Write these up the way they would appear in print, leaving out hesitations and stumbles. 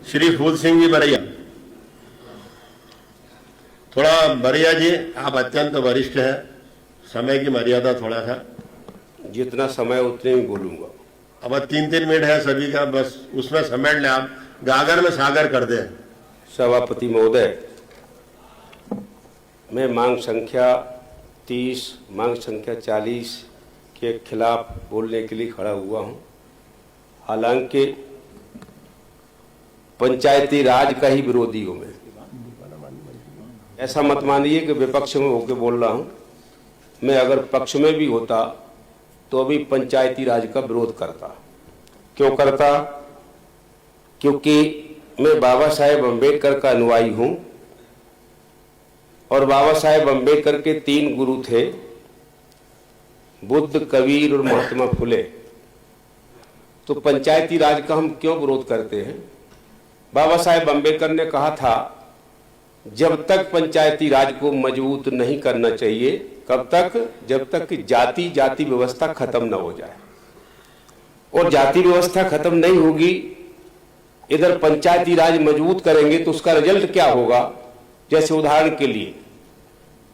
श्री फूल सिंह जी बरैया। थोड़ा बरैया जी, आप अत्यंत वरिष्ठ हैं, समय की मर्यादा थोड़ा सा, जितना समय उतने ही बोलूंगा। अब 3-3 मिनट है सभी का, बस उसमें समेट लें आप, गागर में सागर कर दें। सभापति महोदय, मैं मांग संख्या 30, मांग संख्या 40 के खिलाफ बोलने के लिए खड़ा हुआ हूं। हालांकि पंचायती राज का ही विरोधी हूं मैं, ऐसा मत मानिए कि विपक्ष में होकर बोल रहा हूं। मैं अगर पक्ष में भी होता तो अभी पंचायती राज का विरोध करता। क्यों करता? क्योंकि मैं बाबा साहेब अम्बेडकर का अनुयायी हूं और बाबा साहेब अम्बेडकर के 3 गुरु थे, बुद्ध, कबीर और महात्मा फुले। तो पंचायती राज का हम क्यों विरोध करते हैं? बाबा साहेब अम्बेडकर ने कहा था, जब तक पंचायती राज को मजबूत नहीं करना चाहिए, कब तक? जब तक कि जाति व्यवस्था खत्म न हो जाए। और जाति व्यवस्था खत्म नहीं होगी, इधर पंचायती राज मजबूत करेंगे तो उसका रिजल्ट क्या होगा? जैसे उदाहरण के लिए,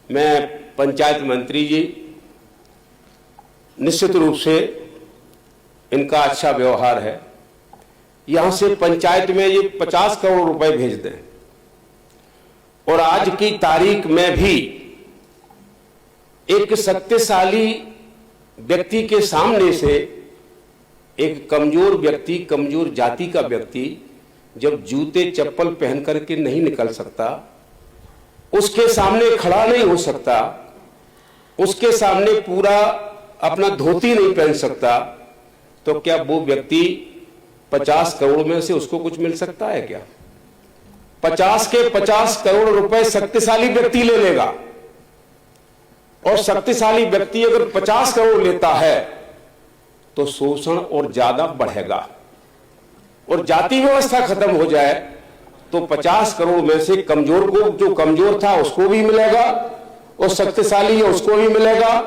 मैं पंचायत मंत्री जी, निश्चित रूप से इनका अच्छा व्यवहार है, यहां से पंचायत में ये 50 करोड़ रुपए भेज दें और आज की तारीख में भी एक शक्तिशाली व्यक्ति के सामने से एक कमजोर व्यक्ति, कमजोर जाति का व्यक्ति जब जूते चप्पल पहन करके नहीं निकल सकता, उसके सामने खड़ा नहीं हो सकता, उसके सामने पूरा अपना धोती नहीं पहन सकता, तो क्या वो व्यक्ति 50 करोड़ में से उसको कुछ मिल सकता है क्या? 50 के 50 करोड़ रुपए शक्तिशाली व्यक्ति ले लेगा और शक्तिशाली व्यक्ति अगर 50 करोड़ लेता है तो शोषण और ज्यादा बढ़ेगा और जाति व्यवस्था खत्म हो जाए तो 50 करोड़ में से कमजोर को, जो कमजोर था उसको भी मिलेगा और शक्तिशाली है उसको भी मिलेगा,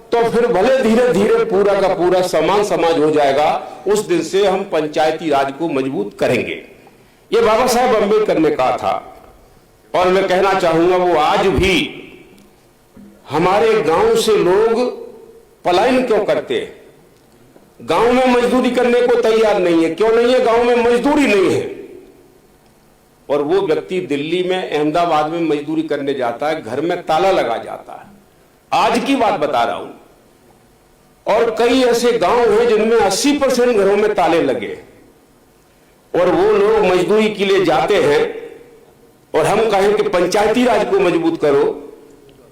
तो फिर भले धीरे धीरे पूरा का पूरा समान समाज हो जाएगा। उस दिन से हम पंचायती राज को मजबूत करेंगे। ये बाबा साहेब अम्बेडकर ने कहा था और मैं कहना चाहूंगा, वो आज भी हमारे गांव से लोग पलायन क्यों करते हैं? गांव में मजदूरी करने को तैयार नहीं है। क्यों नहीं है? गांव में मजदूरी नहीं है। और वो व्यक्ति दिल्ली में, अहमदाबाद में मजदूरी करने जाता है, घर में ताला लगा जाता है। आज की बात बता रहा हूं। और कई ऐसे गांव हैं जिनमें 80% घरों में ताले लगे और वो लोग मजदूरी के लिए जाते हैं। और हम कहें कि पंचायती राज को मजबूत करो,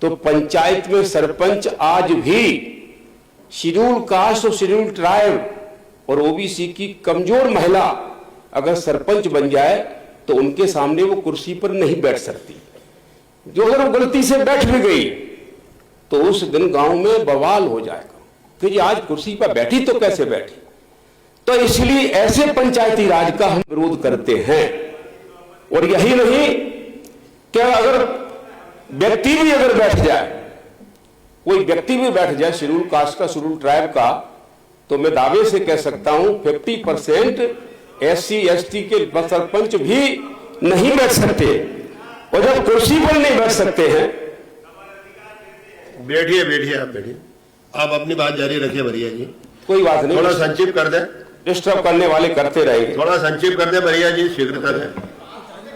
तो पंचायत में सरपंच आज भी शेड्यूल कास्ट और शेड्यूल ट्राइब और ओबीसी की कमजोर महिला अगर सरपंच बन जाए तो उनके सामने वो कुर्सी पर नहीं बैठ सकती। जो अगर वो गलती से बैठ भी गई तो उस दिन गांव में बवाल हो जाएगा कि जी आज कुर्सी पर बैठी तो कैसे बैठी। तो इसलिए ऐसे पंचायती राज का हम विरोध करते हैं। और यही नहीं कि अगर व्यक्ति भी अगर बैठ जाए, कोई व्यक्ति भी बैठ जाए शेड्यूल कास्ट का, शेड्यूल ट्राइब का, तो मैं दावे से कह सकता हूं 50% SC ST के सरपंच भी नहीं बैठ सकते। और जब कुर्सी पर नहीं बैठ सकते हैं, बैठिए आप बैठिए, आप अपनी बात जारी रखिए बरिया जी। कोई बात नहीं, थोड़ा संक्षिप्त कर दें। डिस्टर्ब करने वाले करते रहेंगे। थोड़ा संक्षिप्त कर दें बरिया जी, शीघ्रता से।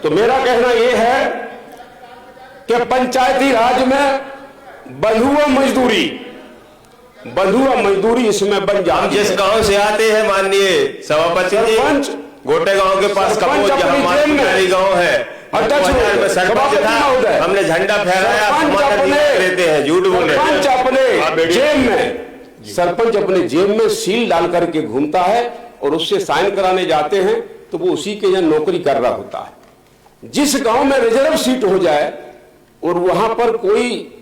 तो मेरा कहना यह है कि पंचायती राज में बंधुआ मजदूरी इसमें बन जाती। जिस गांव से आते हैं माननीय सभापति जी, गोटे गांव के पास कपूर गांव है, सरपंच था, हमने झंडा फहराया, देते हैं, झूठ बोले। सरपंच अपने जेब में सील डाल करके घूमता है और उससे साइन कराने जाते हैं तो वो उसी के यहाँ नौकरी कर रहा होता है। जिस गांव में रिजर्व सीट हो जाए और वहां पर कोई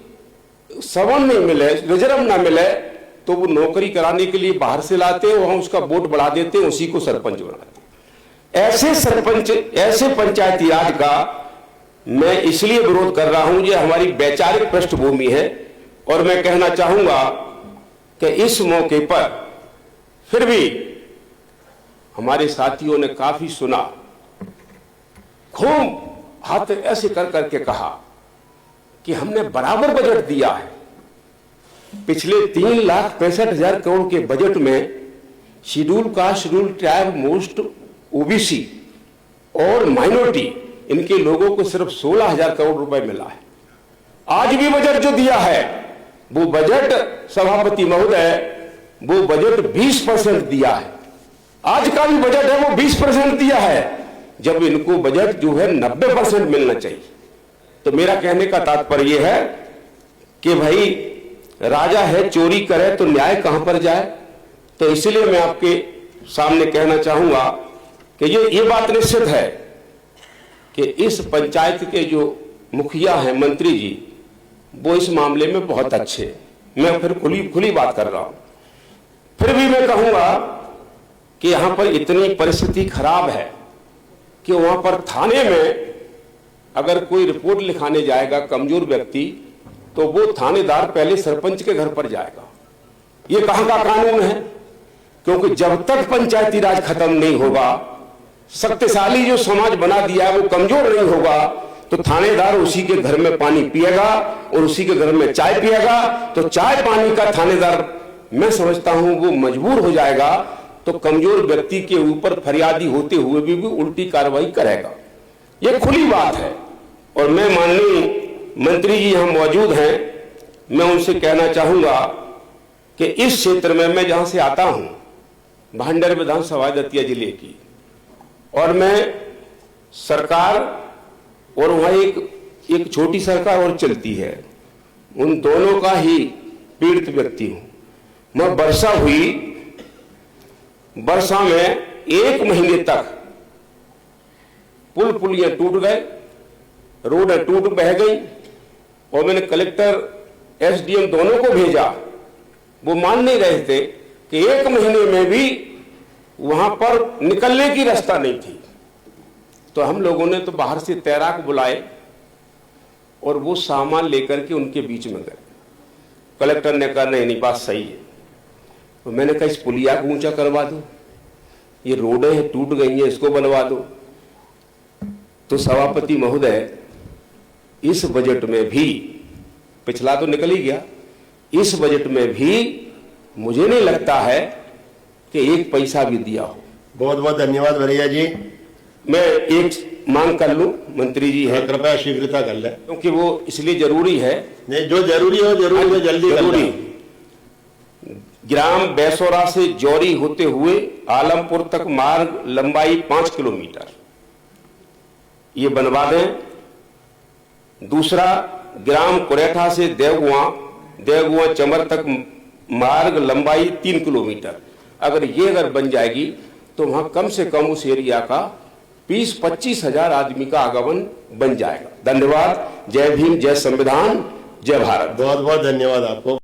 सवन नहीं मिले, रिजर्व ना मिले, तो वो नौकरी कराने के लिए बाहर से लाते हैं, वहां उसका वोट बढ़ा देते हैं, उसी को सरपंच बनाते हैं। ऐसे सरपंच, ऐसे पंचायती राज का मैं इसलिए विरोध कर रहा हूं, ये हमारी वैचारिक पृष्ठभूमि है। और मैं कहना चाहूंगा कि इस मौके पर फिर भी हमारे साथियों ने काफी सुना खूब हाथ ऐसे कर करके कहा कि हमने बराबर बजट दिया है। पिछले 3,65,000 करोड़ के बजट में schedule caste, schedule tribe, most, OBC और माइनॉरिटी इनके लोगों को सिर्फ 16,000 करोड़ रुपए मिला है। आज भी बजट जो दिया है वो बजट, सभापति महोदय, वो बजट 20% दिया है। आज का भी बजट है वो 20% दिया है, जब इनको बजट जो है 90% मिलना चाहिए। तो मेरा कहने का तात्पर्य है कि भाई राजा है चोरी करे तो न्याय कहां पर जाए। तो इसलिए मैं आपके सामने कहना चाहूंगा कि ये बात निश्चित है कि इस पंचायत के जो मुखिया हैं, मंत्री जी, वो इस मामले में बहुत अच्छे हैं। मैं फिर खुली बात कर रहा हूं। फिर भी मैं कहूंगा कि यहां पर इतनी परिस्थिति खराब है कि वहां पर थाने में अगर कोई रिपोर्ट लिखाने जाएगा कमजोर व्यक्ति, तो वो थानेदार पहले सरपंच के घर पर जाएगा। ये कहां का कानून है? क्योंकि जब तक पंचायती राज खत्म नहीं होगा, शक्तिशाली जो समाज बना दिया है वो कमजोर नहीं होगा, तो थानेदार उसी के घर में पानी पिएगा और उसी के घर में चाय पिएगा। तो चाय पानी का थानेदार मैं समझता हूं वो मजबूर हो जाएगा, तो कमजोर व्यक्ति के ऊपर फरियादी होते हुए भी उल्टी कार्रवाई करेगा। ये खुली बात है। और मैं माननीय मंत्री जी यहां मौजूद हैं, मैं उनसे कहना चाहूंगा कि इस क्षेत्र में मैं जहां से आता हूं, भांडेर विधानसभा दतिया जिले की, और मैं सरकार और वहां एक छोटी सरकार और चलती है, उन दोनों का ही पीड़ित व्यक्ति हूं। मैं वर्षा में 1 महीने तक पुलियां टूट गए, रोडें टूट बह गई, और मैंने कलेक्टर, एसडीएम दोनों को भेजा। वो मान नहीं रहे थे कि 1 महीने में भी वहां पर निकलने की रास्ता नहीं थी। तो हम लोगों ने तो बाहर से तैराक बुलाए और वो सामान लेकर के उनके बीच में गए। कलेक्टर ने कहा नहीं बात सही है। तो मैंने कहा इस पुलिया को ऊंचा करवा दो, ये रोडें टूट गई हैं, इसको बनवा दो। तो सभापति महोदय, इस बजट में भी, पिछला तो निकल ही गया, इस बजट में भी मुझे नहीं लगता है कि 1 पैसा भी दिया हो। बहुत बहुत धन्यवाद भरैया जी। मैं एक मांग कर लूं, मंत्री जी है, कृपया शीघ्रता कर ले, क्योंकि वो इसलिए जरूरी है। नहीं, जो जरूरी हो जरूरी, जल्दी जरूरी। ग्राम बैसोरा से जौरी होते हुए आलमपुर तक मार्ग लंबाई 5 किलोमीटर ये बनवा दें। दूसरा, ग्राम कुरेठा से देवगुआ चमर तक मार्ग लंबाई 3 किलोमीटर। अगर बन जाएगी तो वहां कम से कम उस एरिया का 20-25 हजार आदमी का आगमन बन जाएगा। धन्यवाद। जय भीम, जय संविधान, जय भारत। बहुत बहुत धन्यवाद आपको।